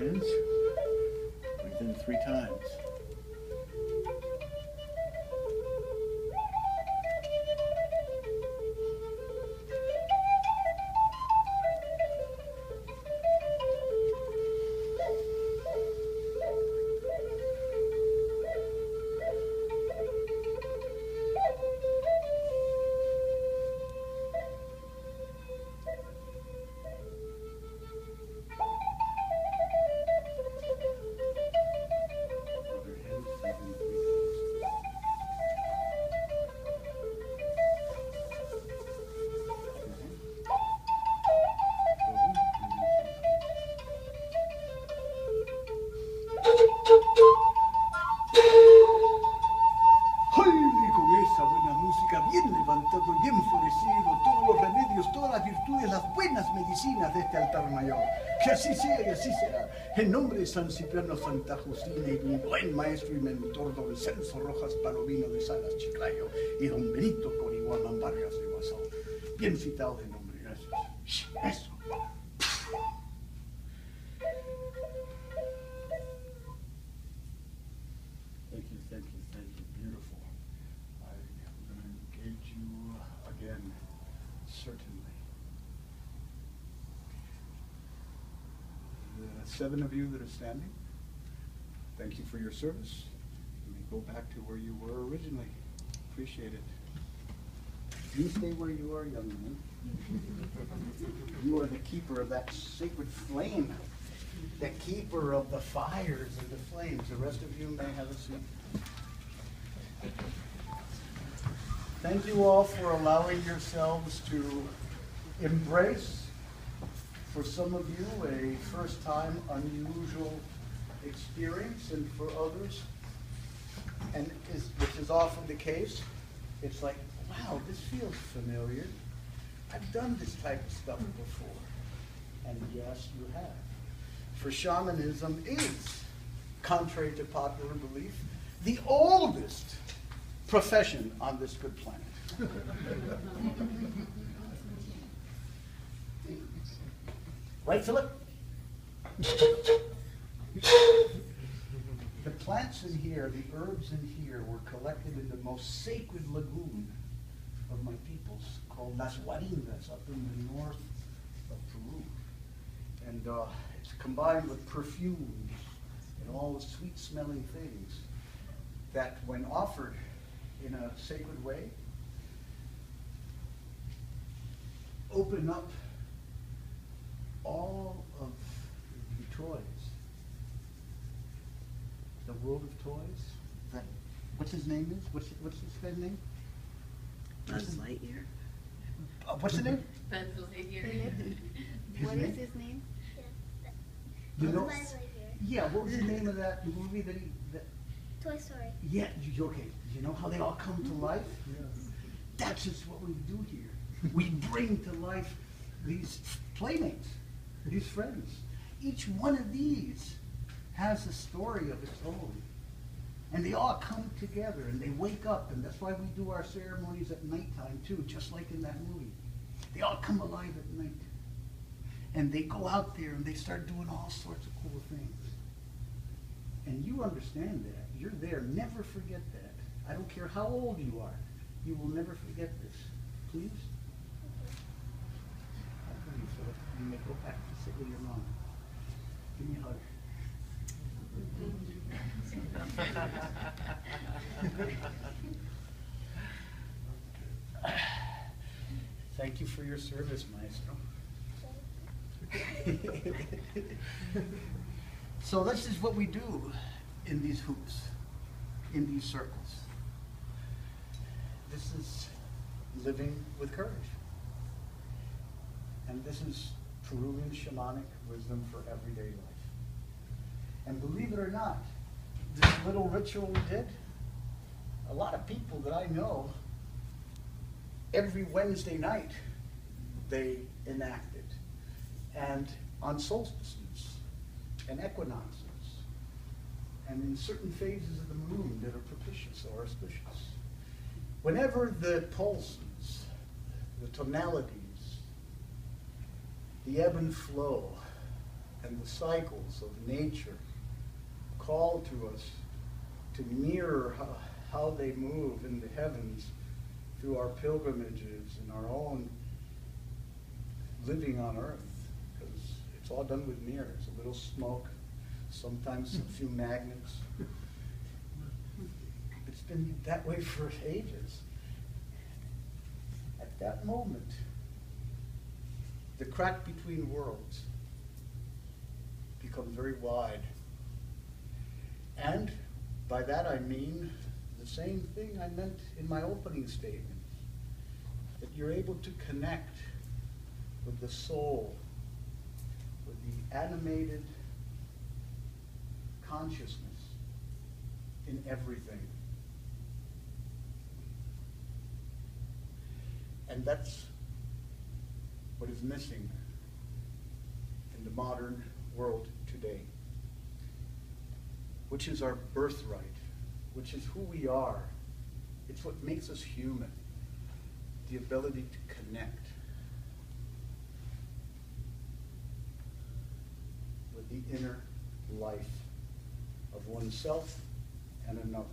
hands. Breathe in 3 times. De este altar mayor, que así sea y así será, en nombre de San Cipriano Santa Justina y de un buen maestro y mentor, don Celso Rojas Palomino de Salas Chiclayo y don Benito Coriguaman Barrios de Guasón. Bien citados en nombre, gracias. Eso. Thank you, beautiful. I'm going to engage you again, certainly. 7 of you that are standing, thank you for your service. You may go back to where you were originally. Appreciate it. You stay where you are, young man. You are the keeper of that sacred flame, the keeper of the fires and the flames. The rest of you may have a seat. Thank you all for allowing yourselves to embrace, for some of you, a first-time, unusual experience, and for others, which is often the case, it's like, wow, this feels familiar. I've done this type of stuff before. And yes, you have. For shamanism is, contrary to popular belief, the oldest profession on this good planet. Right, Philip? The plants in here, the herbs in here, were collected in the most sacred lagoon of my peoples, called Las Guaringas, up in the north of Peru. And it's combined with perfumes and all the sweet-smelling things that, when offered in a sacred way, open up all of the toys, the world of toys. That, what's his name is? What's this guy's name? Buzz Lightyear. What's the name? Buzz Lightyear. What is his name? You know? Buzz Lightyear. Yeah. What was the name of that movie that he? Toy Story. Yeah. Okay. You know how they all come to life? Yeah. That's just what we do here. We bring to life these playmates, these friends. Each one of these has a story of its own. And they all come together and they wake up, and that's why we do our ceremonies at nighttime too, just like in that movie. They all come alive at night. And they go out there and they start doing all sorts of cool things. And you understand that. You're there. Never forget that. I don't care how old you are. You will never forget this. Please? I'll bring you, Philip. You may go back to sit with your mom. Give me a hug. Thank you for your service, Maestro. So this is what we do in these hoops, in these circles. This is living with courage. And this is Peruvian shamanic wisdom for everyday life. And believe it or not, this little ritual we did, a lot of people that I know, every Wednesday night, they enact it. And on solstices and equinoxes, and in certain phases of the moon that are propitious or auspicious. Whenever the pulses, the tonalities, the ebb and flow and the cycles of nature call to us to mirror how they move in the heavens through our pilgrimages and our own living on earth, because it's all done with mirrors, a little smoke, sometimes a few magnets. It's been that way for ages. At that moment, the crack between worlds becomes very wide. And by that I mean the same thing I meant in my opening statement, that you're able to connect with the soul, with the animated consciousness in everything. And that's what is missing in the modern world today, which is our birthright, which is who we are. It's what makes us human, the ability to connect with the inner life of oneself and another.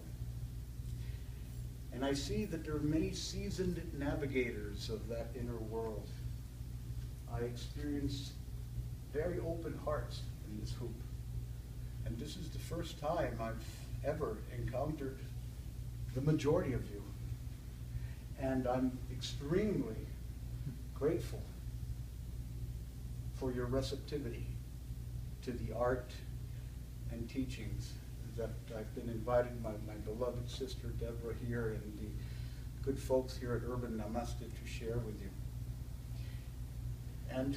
And I see that there are many seasoned navigators of that inner world. I experience very open hearts in this hoop. And this is the first time I've ever encountered the majority of you. And I'm extremely grateful for your receptivity to the art and teachings that I've been invited by my beloved sister Deborah here and the good folks here at Urban Namaste to share with you. And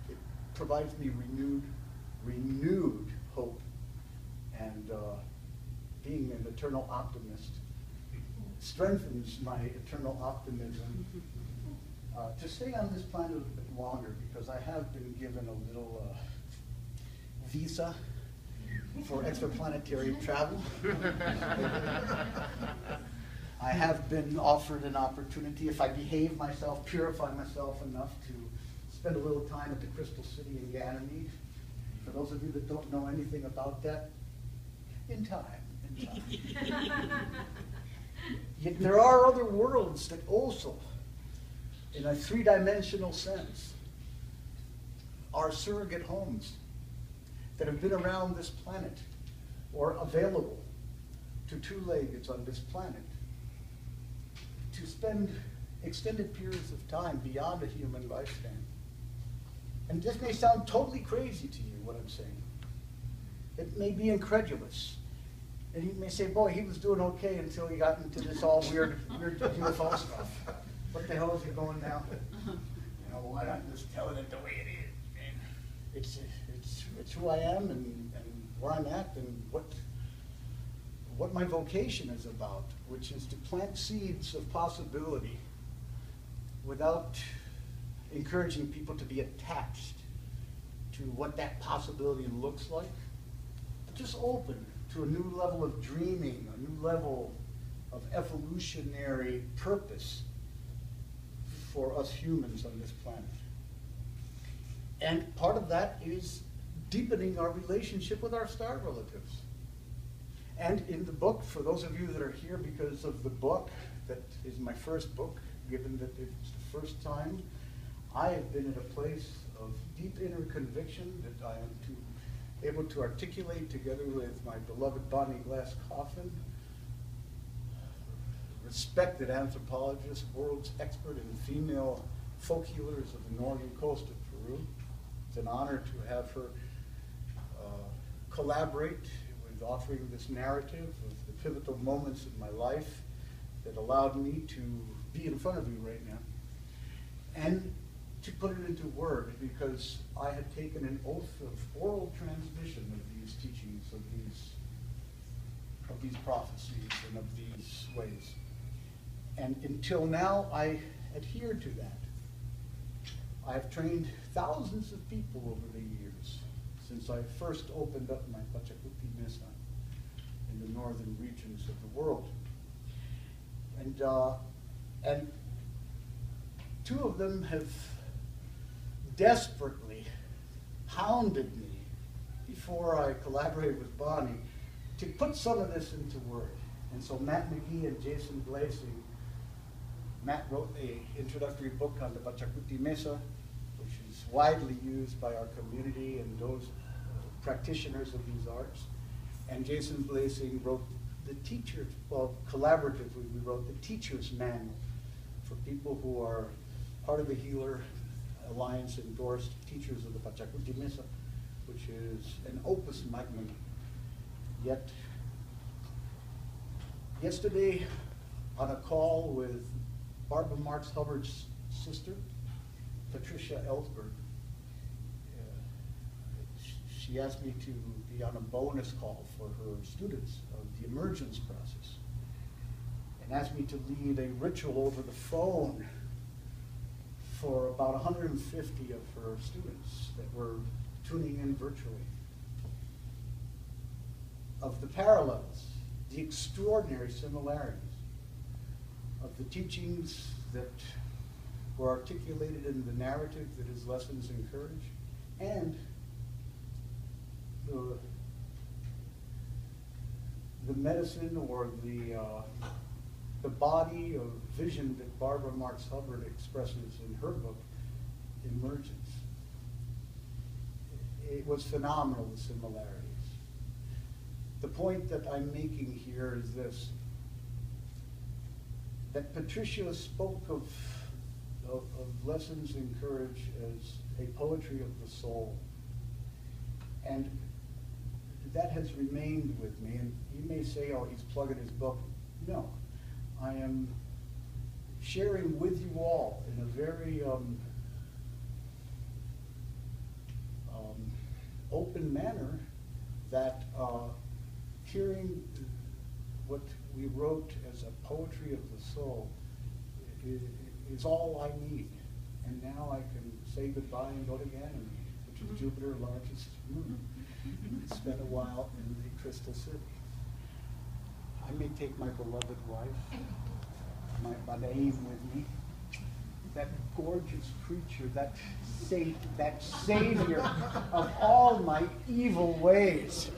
it provides me renewed hope, and being an eternal optimist strengthens my eternal optimism to stay on this planet a little bit longer, because I have been given a little visa for extraplanetary travel. I have been offered an opportunity, if I behave myself, purify myself enough, to spend a little time at the Crystal City in Ganymede. For those of you that don't know anything about that, in time. Yet there are other worlds that also, in a three-dimensional sense, are surrogate homes that have been around this planet or available to two-leggeds on this planet to spend extended periods of time beyond a human lifespan. And this may sound totally crazy to you, what I'm saying. It may be incredulous. And you may say, boy, he was doing okay until he got into this all weird UFO stuff. What the hell is he going down? You know what, I'm just telling it the way it is. And it's who I am and where I'm at and what my vocation is about, which is to plant seeds of possibility without encouraging people to be attached to what that possibility looks like, but just open to a new level of dreaming, a new level of evolutionary purpose for us humans on this planet. And part of that is deepening our relationship with our star relatives. And in the book, for those of you that are here because of the book, that is my first book, given that it's the first time, I have been at a place of deep inner conviction that I am able to articulate together with my beloved Bonnie Glass Coffin, respected anthropologist, world's expert in female folk healers of the northern coast of Peru. It's an honor to have her collaborate with offering this narrative of the pivotal moments in my life that allowed me to be in front of you right now. And to put it into word, because I had taken an oath of oral transmission of these teachings, of these prophecies, and of these ways. And until now, I adhere to that. I have trained thousands of people over the years since I first opened up my Pachacuti Mesa in the northern regions of the world. And two of them have desperately hounded me before I collaborated with Bonnie to put some of this into word. And so Matt McGee and Jason Blasing, Matt wrote an introductory book on the Pachacuti Mesa, which is widely used by our community and those practitioners of these arts. And Jason Blasing wrote the teacher, well, collaboratively, we wrote the teacher's manual for people who are part of the Healer Alliance endorsed Teachers of the Pachacuti Mesa, which is an opus magnum. Yet, yesterday, on a call with Barbara Marx Hubbard's sister, Patricia Ellsberg, she asked me to be on a bonus call for her students of the emergence process, and asked me to lead a ritual over the phone for about 150 of her students that were tuning in virtually, of the parallels, the extraordinary similarities of the teachings that were articulated in the narrative that is Lessons in Courage, and the medicine or the body of vision that Barbara Marx Hubbard expresses in her book, Emergence. It was phenomenal, the similarities. The point that I'm making here is this, that Patricia spoke of Lessons in Courage as a poetry of the soul. And that has remained with me. And you may say, oh, he's plugging his book. No, I am sharing with you all in a very open manner that hearing what we wrote as a poetry of the soul is all I need. And now I can say goodbye and go to Ganymede, which is Jupiter's largest moon. Spent a while in the Crystal City. I may take my beloved wife, my Banaim with me, that gorgeous creature, that saint, that savior of all my evil ways,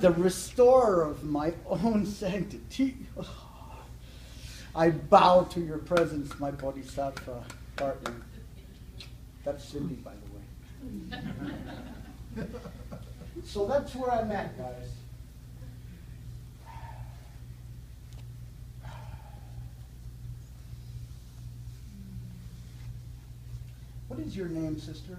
the restorer of my own sanctity. I bow to your presence, my bodhisattva partner. That's Cindy, by the way. So that's where I'm at, guys. What is your name, sister?